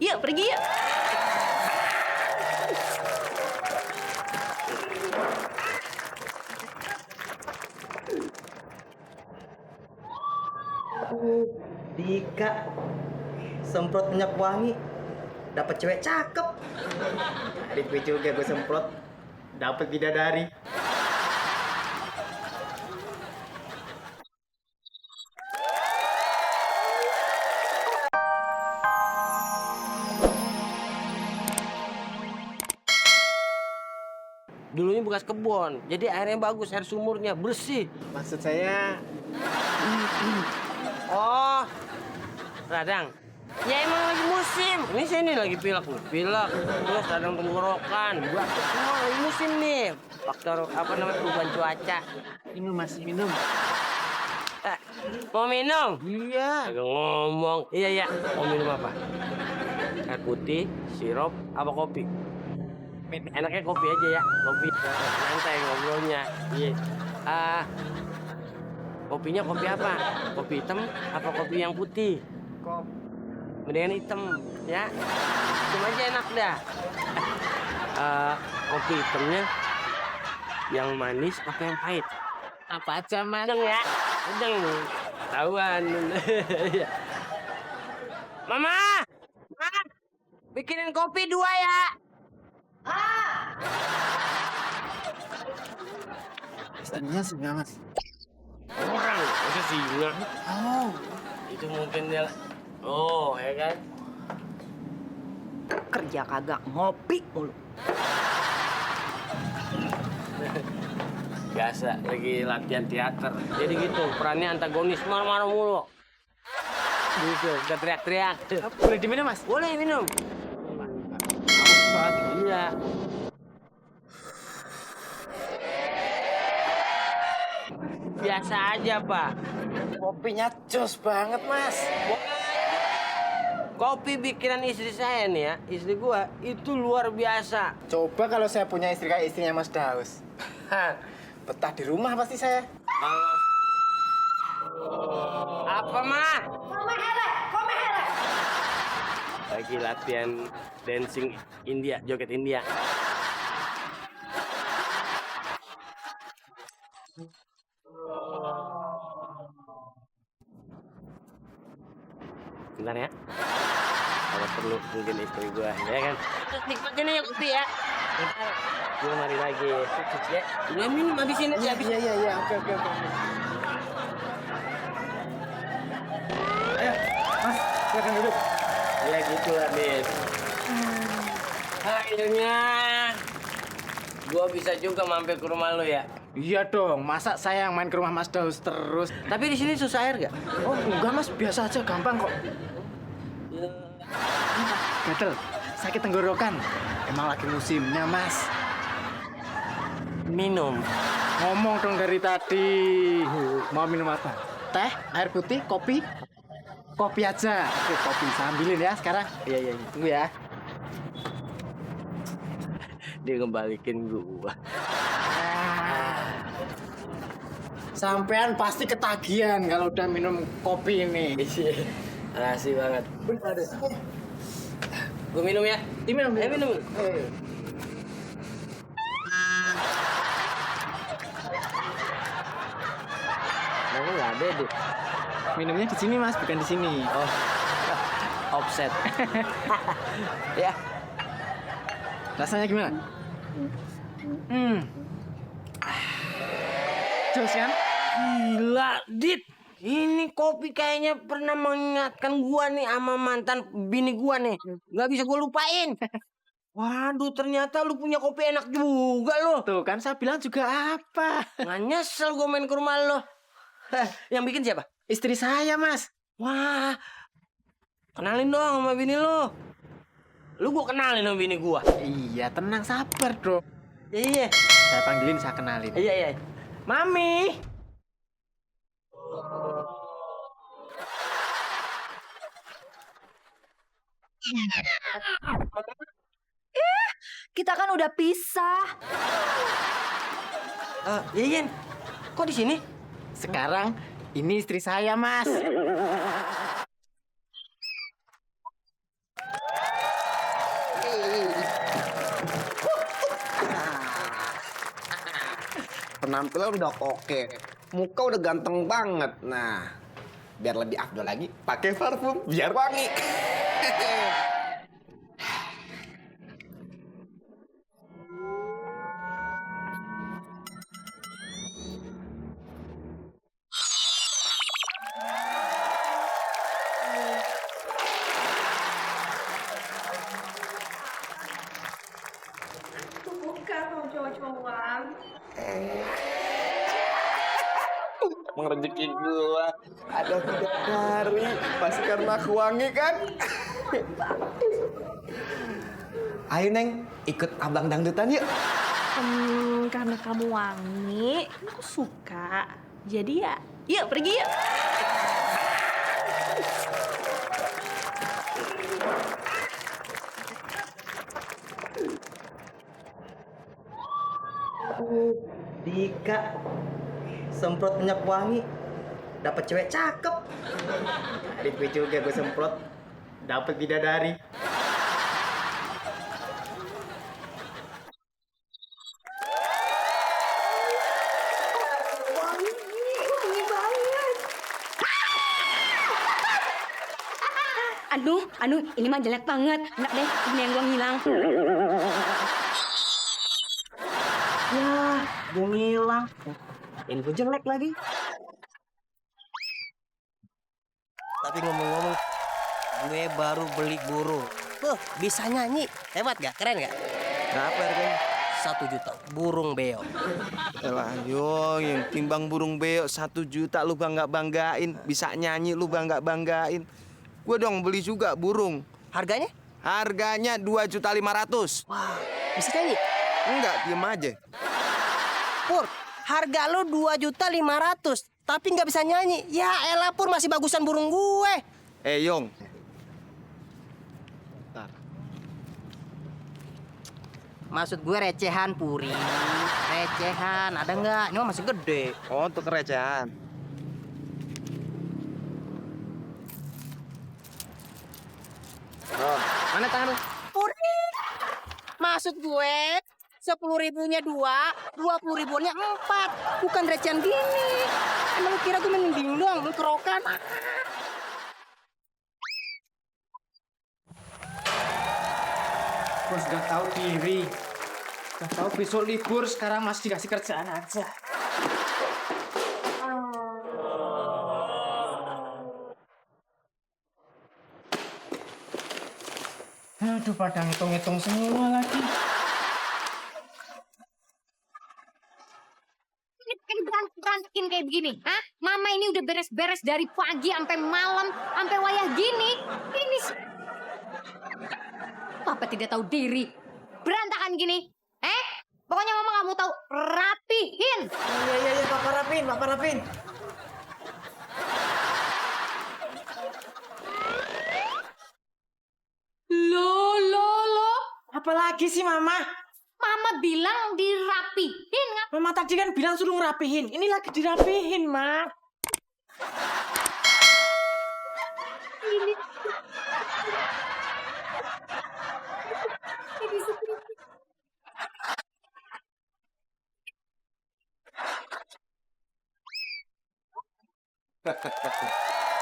Yuk, pergi yuk. Dika semprot minyak wangi, dapat cewek cakep. Adik gue juga gue semprot, dapat bidadari. Dulunya bekas kebun, jadi airnya bagus, air sumurnya bersih. Maksud saya, Oh, radang. Ya emang lagi musim. Ini saya nih lagi pilek nih, terus radang tenggorokan, batuk semua lagi musim nih. Faktor apa namanya perubahan cuaca. minum mas, minum. Eh, mau minum? Iya. Agak ngomong. Iya. Mau minum apa? Air putih, sirup, apa kopi? Enaknya kopi aja ya, kopi. Santai ngobrolnya. Iya. Kopinya kopi apa? Kopi hitam apa kopi yang putih? Mendingan hitam, ya. Cuma aja enak dah. Kopi hitamnya yang manis apa yang pahit? Apa aja mas? Udeng ya, udeng. Tahuan. Mama, bikinin kopi 2 ya. Pesannya singa mas. Orang, masa singa? Oh. Itu mungkin dia. Oh, ya kan? Kerja kagak ngopi mulu. Biasa, lagi latihan teater. Jadi gitu, perannya antagonis, marah-marah mulu. Gitu, udah teriak-teriak. Boleh diminum mas? Boleh minum. Iya. Biasa aja, Pak. Kopinya jos banget mas. Kopi bikinan istri saya nih ya, istri gua itu luar biasa. Coba kalau saya punya istri kayak istrinya mas Daus. Betah di rumah pasti saya. Apa, mah? Lagi latihan dancing India, joget India. Bentar ya. Kalau perlu mungkin istri gua, ya kan? Nikmatin aja kopi ya. Bentar. Gua mari lagi. Ya, udah minum habisin aja. Habis. Iya. Oke. Ayo, mas, silakan duduk. Ya gitu lah, Dit. Akhirnya gua bisa juga mampir ke rumah lu ya. Iya dong, masa saya yang main ke rumah Mas Daus terus? Tapi di sini susah air gak? Oh enggak mas, biasa aja, gampang kok. Gatel, sakit tenggorokan. Emang lagi musimnya mas. Minum. Ngomong dong dari tadi. Mau minum apa? Teh, air putih, kopi? Kopi aja. Oke, kopi. Saya ambilin ya sekarang. Iya. Tunggu ya. Dia ngembalikin gua. Sampean pasti ketagihan kalau udah minum kopi ini. Makasih banget. Gua minum ya. Diminum. Minum. Nah, nggak ada deh. Minumnya di sini mas, bukan di sini. Oh, offset. Ya. Rasanya gimana? Jos kan? Gila, Dit. Ini kopi kayaknya pernah mengingatkan gua nih sama mantan bini gua nih. Nggak bisa gua lupain. Waduh, ternyata lu punya kopi enak juga lo. Tuh kan saya bilang juga apa? Nggak nyesel gua main ke rumah lo. Yang bikin siapa? Istri saya mas. Wah, kenalin dong sama bini lo. Lu gua kenalin sama bini gua. Iya, tenang sabar dong. Iya. Saya panggilin, saya kenalin. Iya. Mami. Kita kan udah pisah. Yen, kok di sini? Sekarang ini istri saya, Mas. penampilan udah oke, muka udah ganteng banget. Nah, biar lebih afdol lagi, pakai parfum biar wangi. Bukan mau cowok-cowokan. Emang rezeki gua ada bidadari, pasti karena aku wangi kan? Ayo Neng, ikut abang dangdutan yuk. Karena kamu wangi, aku suka. Jadi ya, yuk pergi yuk. Dika semprot minyak wangi dapat cewek cakep. Adik gue juga gue semprot dapat bidadari. Aduh, ini mah jelek banget. Enggak deh, ini yang gua ngilang. Ya, gue ngilang. Ini gue jelek lagi. Tapi ngomong-ngomong, gue baru beli burung. Bisa nyanyi. Hebat gak? Keren gak? Berapa harganya? 1 juta. Burung beo. Elah, yo, yang timbang burung beo 1 juta lu banggain, bisa nyanyi lu banggain. Gue dong beli juga burung. Harganya? Harganya 2.500.000. Wah, bisa nyanyi? Enggak, diem aja. Pur, harga lo 2.500.000, tapi nggak bisa nyanyi. Ya elah Pur, masih bagusan burung gue. Yong. Maksud gue recehan, Puri. Recehan, ada nggak? Ini mah masih gede. Oh, untuk kerajaan. Oh, mana tangan lu? Puri. Maksud gue 10.000-nya 2, 20.000-nya 4. Bukan recehan gini. Emang lu kira gue mending doang, lu kerokan. Bos gak tahu diri. Gak tahu besok libur, sekarang masih dikasih kerjaan aja. Aduh, pada ngitung-ngitung semua lagi. Ini berantakin kayak begini, hah? Mama ini udah beres-beres dari pagi sampai malam, sampai wayah gini. Ini Papa tidak tahu diri. Berantakan gini. Pokoknya Mama nggak mau tahu. Rapihin. Iya, Papa rapin. Loh. Apalagi sih Mama? Mama bilang dirapihin. Mama tadi kan bilang suruh ngerapihin. Ini lagi dirapihin, Ma. Ini.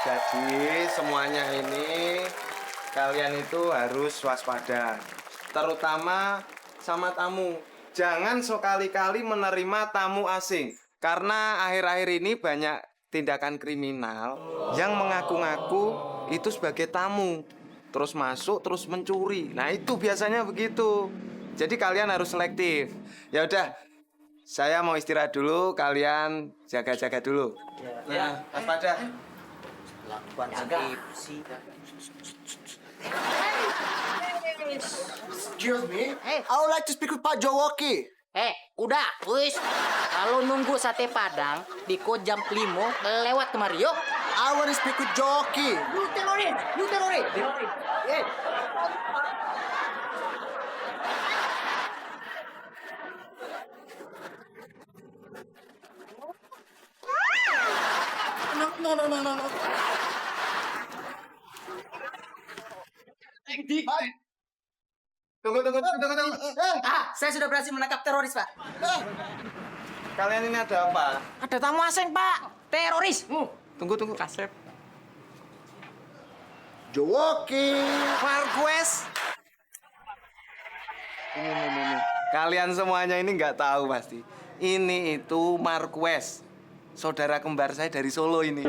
Jadi semuanya ini kalian itu harus waspada, terutama sama tamu. Jangan sekali-kali menerima tamu asing, karena akhir-akhir ini banyak tindakan kriminal yang mengaku-ngaku itu sebagai tamu, terus masuk, terus mencuri. Nah itu biasanya begitu. Jadi kalian harus selektif. Ya udah, saya mau istirahat dulu, kalian jaga-jaga dulu. Nah, waspada. Lakukan skripsi. Excuse me, I would like to speak with Pak Jowoki. Udah, wis. Kalau nunggu sate Padang di Kojam Limo lewat kemari, yuk. I want to speak with Jowoki. You teroris. No. Tunggu. Saya sudah berhasil menangkap teroris, Pak. Kalian ini ada apa? Ada tamu asing, Pak. Teroris. Tunggu. Kasep. Jowoki. Marquez. Ini. Kalian semuanya ini nggak tahu pasti. Ini itu Marquez. Saudara kembar saya dari Solo ini.